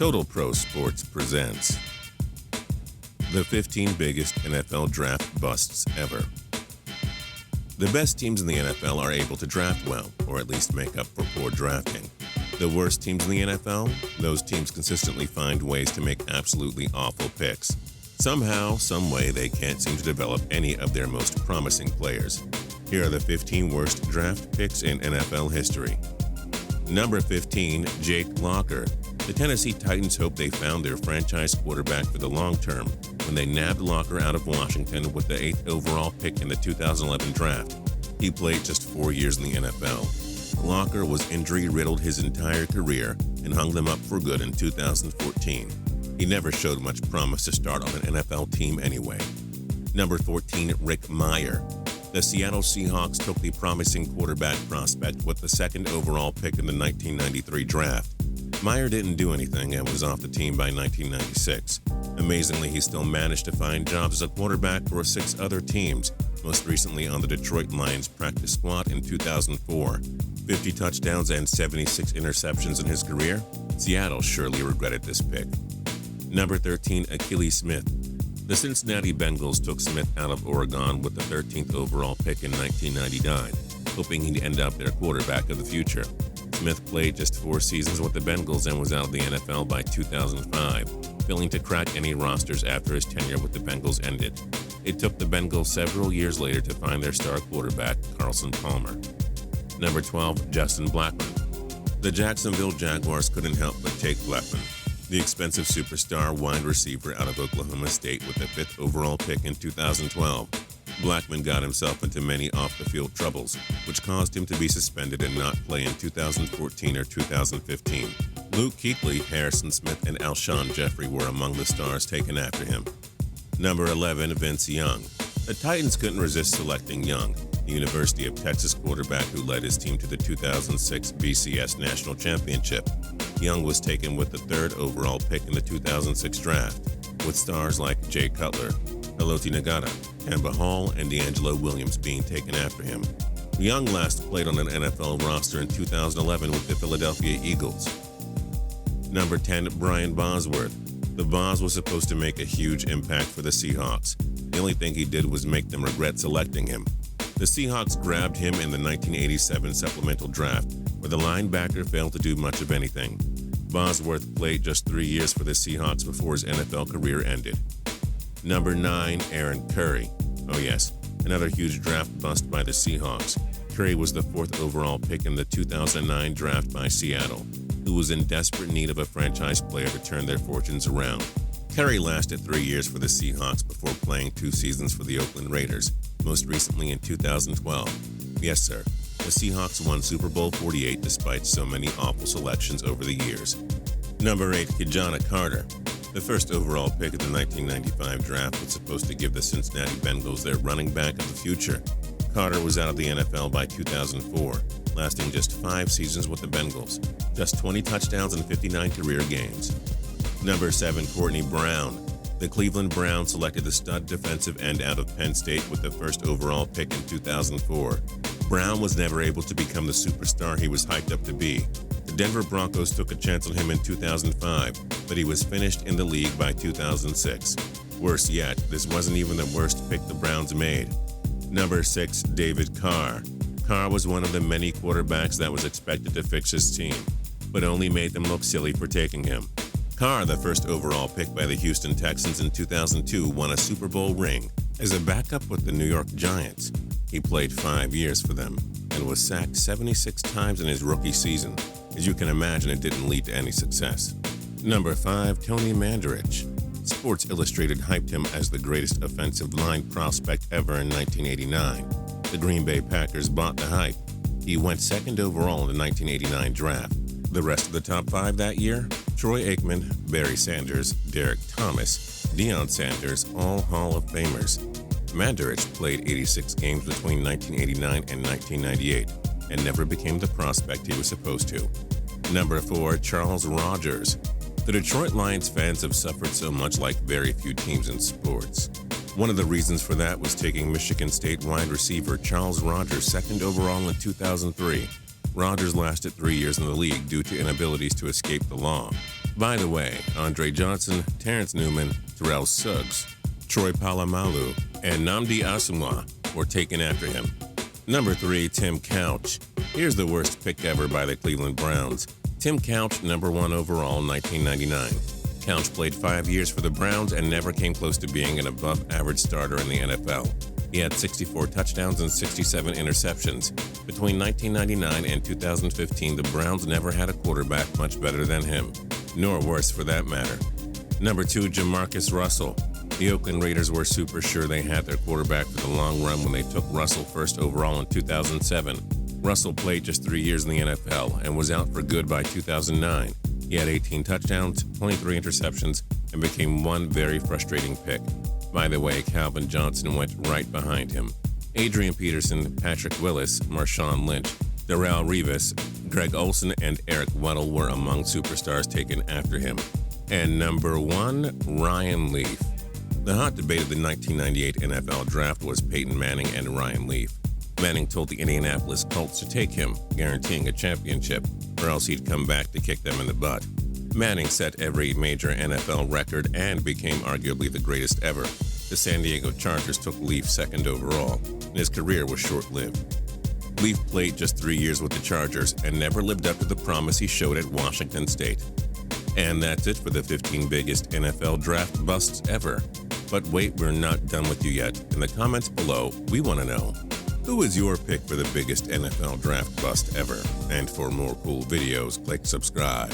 Total Pro Sports presents the 15 biggest NFL draft busts ever. The best teams in the NFL are able to draft well, or at least make up for poor drafting. The worst teams in the NFL? Those teams consistently find ways to make absolutely awful picks. Somehow, someway, they can't seem to develop any of their most promising players. Here are the 15 worst draft picks in NFL history. Number 15, Jake Locker. The Tennessee Titans hope they found their franchise quarterback for the long term when they nabbed Locker out of Washington with the 8th overall pick in the 2011 draft. He played just 4 years in the NFL. Locker was injury-riddled his entire career and hung them up for good in 2014. He never showed much promise to start on an NFL team anyway. Number 14, Rick Mirer. The Seattle Seahawks took the promising quarterback prospect with the 2nd overall pick in the 1993 draft. Mirer didn't do anything and was off the team by 1996. Amazingly, he still managed to find jobs as a quarterback for 6 other teams, most recently on the Detroit Lions practice squad in 2004. 50 touchdowns and 76 interceptions in his career? Seattle surely regretted this pick. Number 13, Achilles Smith. The Cincinnati Bengals took Smith out of Oregon with the 13th overall pick in 1999, hoping he'd end up their quarterback of the future. Smith played just 4 seasons with the Bengals and was out of the NFL by 2005, failing to crack any rosters after his tenure with the Bengals ended. It took the Bengals several years later to find their star quarterback, Carson Palmer. Number 12, Justin Blackmon. The Jacksonville Jaguars couldn't help but take Blackmon, the expensive superstar wide receiver out of Oklahoma State with the 5th overall pick in 2012. Blackmon got himself into many off-the-field troubles, which caused him to be suspended and not play in 2014 or 2015. Luke Kuechly, Harrison Smith, and Alshon Jeffrey were among the stars taken after him. Number 11, Vince Young. The Titans couldn't resist selecting Young, the University of Texas quarterback who led his team to the 2006 BCS National Championship. Young was taken with the 3rd overall pick in the 2006 draft, with stars like Jay Cutler, Haloti Ngata, Kemba Hall, and D'Angelo Williams being taken after him. Young last played on an NFL roster in 2011 with the Philadelphia Eagles. Number 10, Brian Bosworth. The Bos was supposed to make a huge impact for the Seahawks. The only thing he did was make them regret selecting him. The Seahawks grabbed him in the 1987 supplemental draft, where the linebacker failed to do much of anything. Bosworth played just 3 years for the Seahawks before his NFL career ended. Number 9, Aaron Curry. Oh yes, another huge draft bust by the Seahawks. Curry was the 4th overall pick in the 2009 draft by Seattle, who was in desperate need of a franchise player to turn their fortunes around. Curry lasted 3 years for the Seahawks before playing 2 seasons for the Oakland Raiders, most recently in 2012. Yes, sir, the Seahawks won Super Bowl 48 despite so many awful selections over the years. Number 8, KI-JANA Carter. The 1st overall pick of the 1995 draft was supposed to give the Cincinnati Bengals their running back of the future. Carter was out of the NFL by 2004, lasting just 5 seasons with the Bengals, just 20 touchdowns and 59 career games. Number 7, Courtney Brown. The Cleveland Browns selected the stud defensive end out of Penn State with the 1st overall pick in 2004. Brown was never able to become the superstar he was hyped up to be. The Denver Broncos took a chance on him in 2005, but he was finished in the league by 2006. Worse yet, this wasn't even the worst pick the Browns made. Number 6, David Carr. Carr was one of the many quarterbacks that was expected to fix his team, but only made them look silly for taking him. Carr, the 1st overall pick by the Houston Texans in 2002, won a Super Bowl ring as a backup with the New York Giants. He played 5 years for them and was sacked 76 times in his rookie season. As you can imagine, it didn't lead to any success. Number 5, Tony Mandarich. Sports Illustrated hyped him as the greatest offensive line prospect ever in 1989. The Green Bay Packers bought the hype. He went 2nd overall in the 1989 draft. The rest of the top 5 that year? Troy Aikman, Barry Sanders, Derek Thomas, Deion Sanders, all Hall of Famers. Mandarich played 86 games between 1989 and 1998 and never became the prospect he was supposed to. Number 4, Charles Rogers. The Detroit Lions fans have suffered so much like very few teams in sports. One of the reasons for that was taking Michigan State wide receiver Charles Rogers 2nd overall in 2003. Rogers lasted 3 years in the league due to inabilities to escape the law. By the way, Andre Johnson, Terrence Newman, Terrell Suggs, Troy Polamalu, and Nnamdi Asomugha were taken after him. Number 3, Tim Couch. Here's the worst pick ever by the Cleveland Browns. Tim Couch, number 1 overall in 1999. Couch played 5 years for the Browns and never came close to being an above-average starter in the NFL. He had 64 touchdowns and 67 interceptions. Between 1999 and 2015, the Browns never had a quarterback much better than him, nor worse for that matter. Number 2, JAMARCUS Russell. The Oakland Raiders were super sure they had their quarterback for the long run when they took Russell first overall in 2007. Russell played just 3 years in the NFL and was out for good by 2009. He had 18 touchdowns, 23 interceptions, and became one very frustrating pick. By the way, Calvin Johnson went right behind him. Adrian Peterson, Patrick Willis, Marshawn Lynch, Darrelle Revis, Greg Olsen, and Eric Weddle were among superstars taken after him. And number 1, Ryan Leaf. The hot debate of the 1998 NFL Draft was Peyton Manning and Ryan Leaf. Manning told the Indianapolis Colts to take him, guaranteeing a championship, or else he'd come back to kick them in the butt. Manning set every major NFL record and became arguably the greatest ever. The San Diego Chargers took Leaf second overall, and his career was short-lived. Leaf played just 3 years with the Chargers and never lived up to the promise he showed at Washington State. And that's it for the 15 biggest NFL draft busts ever. But wait, we're not done with you yet. In the comments below, we want to know, who is your pick for the biggest NFL draft bust ever? And for more cool videos, click subscribe.